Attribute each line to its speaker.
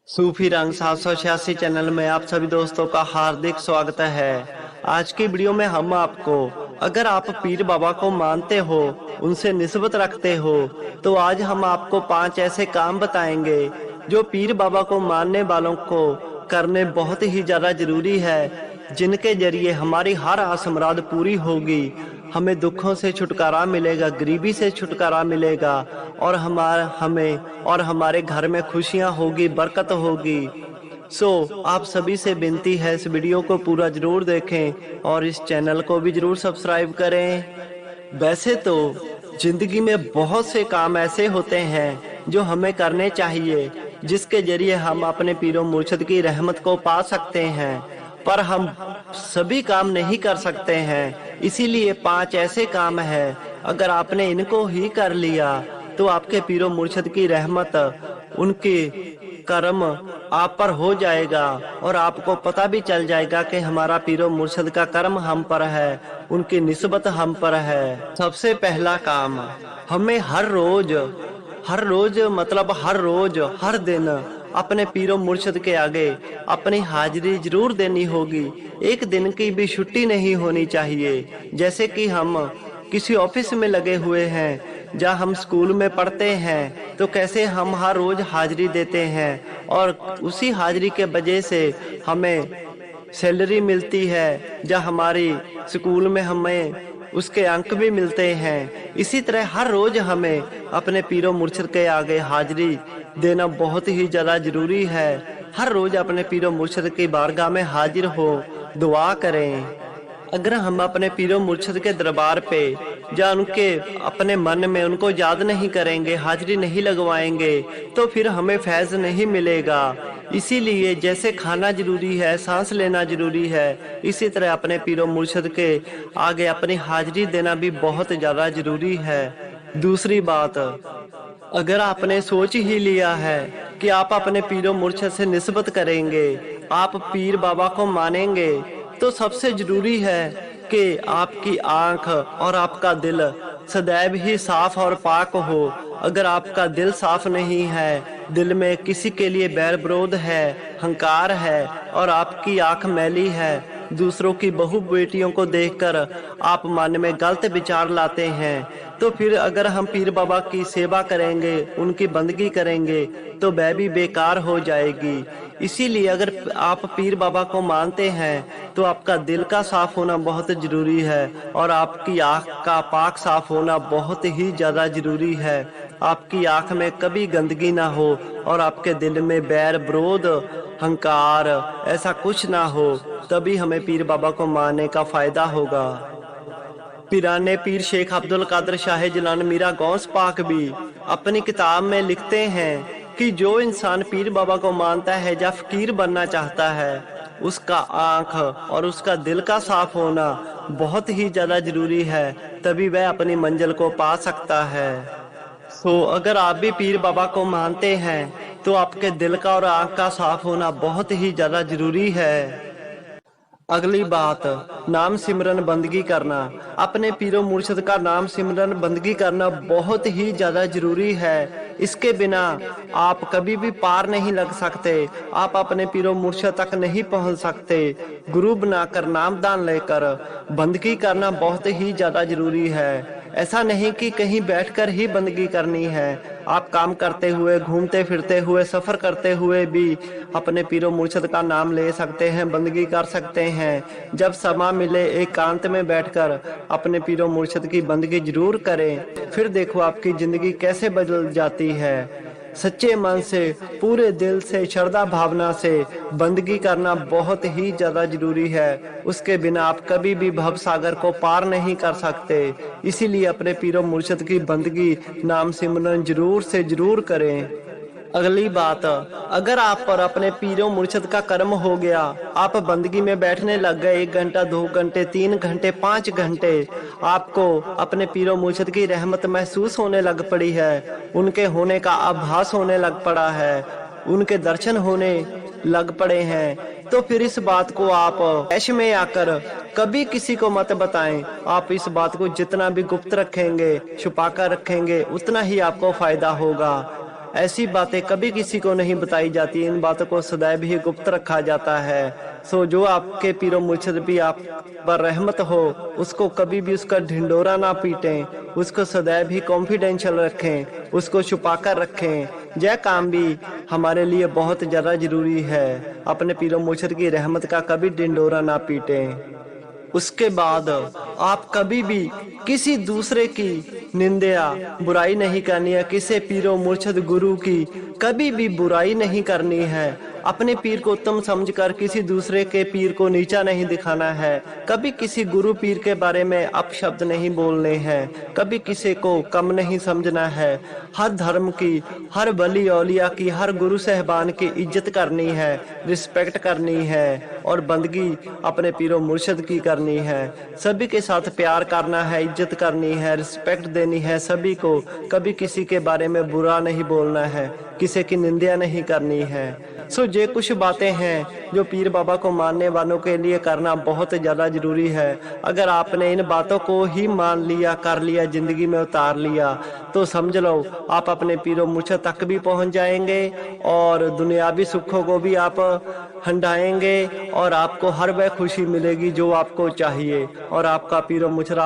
Speaker 1: सूफी रंग 786 चैनल में आप सभी दोस्तों का हार्दिक स्वागत है। आज की वीडियो में हम आपको, अगर आप पीर बाबा को मानते हो, उनसे निस्बत रखते हो, तो आज हम आपको 5 ऐसे काम बताएंगे जो पीर बाबा को मानने वालों को करने बहुत ही ज्यादा जरूरी है, जिनके जरिए हमारी हर आस मुराद पूरी होगी, हमें दुखों से छुटकारा मिलेगा, गरीबी से छुटकारा मिलेगा और हमारे घर में खुशियां होगी, बरकत होगी। आप सभी से विनती है, इस वीडियो को पूरा जरूर देखें और इस चैनल को भी जरूर सब्सक्राइब करें। वैसे तो जिंदगी में बहुत से काम ऐसे होते हैं जो हमें करने चाहिए, जिसके जरिए हम अपने पीरो मुर्शिद की रहमत को पा सकते हैं, पर हम सभी काम नहीं कर सकते हैं। इसीलिए 5 ऐसे काम हैं, अगर आपने इनको ही कर लिया तो आपके पीरो मुर्शिद की रहमत, उनके कर्म आप पर हो जाएगा और आपको पता भी चल जाएगा कि हमारा पीरो मुर्शिद का कर्म हम पर है, उनकी निस्बत हम पर है। सबसे पहला काम, हमें हर रोज हर दिन अपने पीरो मुर्शिद के आगे अपनी हाजिरी जरूर देनी होगी। एक दिन की भी छुट्टी नहीं होनी चाहिए। जैसे कि हम किसी ऑफिस में लगे हुए हैं, जहाँ हम स्कूल में पढ़ते हैं, तो कैसे हम हर रोज हाजिरी देते हैं और उसी हाजिरी के वजह से हमें सैलरी मिलती है, जहाँ हमारी स्कूल में हमें उसके अंक भी मिलते हैं। इसी तरह हर रोज हमें अपने पीरो मुर्शिद के आगे हाजिरी देना बहुत ही ज्यादा जरूरी है। हर रोज अपने पीरो मुर्शिद की बारगाह में हाजिर हो, दुआ करें। अगर हम अपने पीरो मुर्शिद के दरबार पे या उनके अपने मन में उनको याद नहीं करेंगे, हाजिरी नहीं लगवाएंगे, तो फिर हमें फैज नहीं मिलेगा। इसीलिए जैसे खाना जरूरी है, सांस लेना जरूरी है, इसी तरह अपने पीरो मुर्शिद के आगे अपनी हाजिरी देना भी बहुत ज्यादा जरूरी है। दूसरी बात, अगर आपने सोच ही लिया है कि आप अपने पीरो मुर्शिद से निस्बत करेंगे, आप पीर बाबा को मानेंगे, तो सबसे जरूरी है कि आपकी आंख और आपका दिल सदैव ही साफ और पाक हो। अगर आपका दिल साफ नहीं है, दिल में किसी के लिए बैर विरोध है, हंकार है और आपकी आंख मैली है, दूसरों की बहू बेटियों को देखकर आप मन में गलत विचार लाते हैं, तो फिर अगर हम पीर बाबा की सेवा करेंगे, उनकी बंदगी करेंगे, तो वह भी बेकार हो जाएगी। इसीलिए अगर आप पीर बाबा को मानते हैं तो आपका दिल का साफ होना बहुत जरूरी है और आपकी आंख का पाक साफ होना बहुत ही ज्यादा जरूरी है। आपकी आंख में कभी गंदगी ना हो और आपके दिल में बैर विरोध, हंकार, ऐसा कुछ ना हो, तभी हमें पीर बाबा को मानने का फायदा होगा। पीराने पीर शेख अब्दुल कादिर शाह जिलानी मीरा गौस पाक भी अपनी किताब में लिखते हैं कि जो इंसान पीर बाबा को मानता है या फकीर बनना चाहता है, उसका आंख और उसका दिल का साफ होना बहुत ही ज्यादा जरूरी है, तभी वह अपनी मंजिल को पा सकता है। अगर आप भी पीर बाबा को मानते हैं तो आपके दिल का और आंख का साफ होना बहुत ही ज्यादा जरूरी है। अगली बात, नाम सिमरन बंदगी करना। अपने पीरो मुर्शिद का नाम सिमरन बंदगी करना बहुत ही ज्यादा जरूरी है। इसके बिना आप कभी भी पार नहीं लग सकते, आप अपने पीरो मुर्शिद तक नहीं पहुंच सकते। गुरु बनाकर नामदान लेकर बंदगी करना बहुत ही ज्यादा जरूरी है। ऐसा नहीं कि कहीं बैठकर ही बंदगी करनी है, आप काम करते हुए, घूमते फिरते हुए, सफर करते हुए भी अपने पीरो मुर्शिद का नाम ले सकते हैं, बंदगी कर सकते हैं। जब समय मिले एकांत में बैठकर अपने पीरो मुर्शिद की बंदगी जरूर करें, फिर देखो आपकी जिंदगी कैसे बदल जाती है। सच्चे मन से, पूरे दिल से, श्रद्धा भावना से बंदगी करना बहुत ही ज्यादा जरूरी है। उसके बिना आप कभी भी भव सागर को पार नहीं कर सकते। इसीलिए अपने पीरो मुर्शिद की बंदगी, नाम सिमरन जरूर से जरूर करें। अगली बात, अगर आप पर अपने पीरो मुर्शिद का कर्म हो गया, आप बंदगी में बैठने लग गए, 1 घंटा, 2 घंटे, 3 घंटे, 5 घंटे, आपको अपने पीरो मुर्शिद की रहमत महसूस होने लग पड़ी है, उनके होने का आभास होने लग पड़ा है, उनके दर्शन होने लग पड़े हैं, तो फिर इस बात को आप ऐश में आकर कभी किसी को मत बताएं। आप इस बात को जितना भी गुप्त रखेंगे, छुपा कर रखेंगे, उतना ही आपको फायदा होगा। ऐसी बातें कभी किसी को नहीं बताई जाती, इन बातों को सदैव ही गुप्त रखा जाता है। सो जो आपके पीरो मुर्शिद भी आप पर रहमत हो, उसको कभी भी उसका ढिंडोरा ना पीटें, उसको सदैव ही कॉन्फिडेंशियल रखें, उसको छुपा कर रखें। यह काम भी हमारे लिए बहुत ज़्यादा जरूरी है। अपने पीरो मुर्शिद की रहमत का कभी ढिंडोरा ना पीटें। उसके बाद आप कभी भी किसी दूसरे की निंदा बुराई नहीं करनी है, किसी पीरो मुर्शिद गुरु की कभी भी बुराई नहीं करनी है। अपने पीर को उत्तम समझकर किसी दूसरे के पीर को नीचा नहीं दिखाना है। कभी किसी गुरु पीर के बारे में अपशब्द नहीं बोलने हैं, कभी किसी को कम नहीं समझना है। हर धर्म की, हर वली औलिया की, हर गुरु साहबान की इज्जत करनी है, रिस्पेक्ट करनी है और बंदगी अपने पीरो मुर्शिद की करनी है। सभी के साथ प्यार करना है, इज्जत करनी है, रिस्पेक्ट देनी है सभी को। कभी किसी के बारे में बुरा नहीं बोलना है, किसी की निंदा नहीं करनी है। सो ये कुछ बातें हैं जो पीर बाबा को मानने वालों के लिए करना बहुत ज़्यादा जरूरी है। अगर आपने इन बातों को ही मान लिया, कर लिया, जिंदगी में उतार लिया, तो समझ लो आप अपने पीरो मुर्शिद तक भी पहुंच जाएंगे और दुनियावी सुखों को भी आप हंडाएंगे और आपको हर वह खुशी मिलेगी जो आपको चाहिए और आपका पीरो मुर्शिद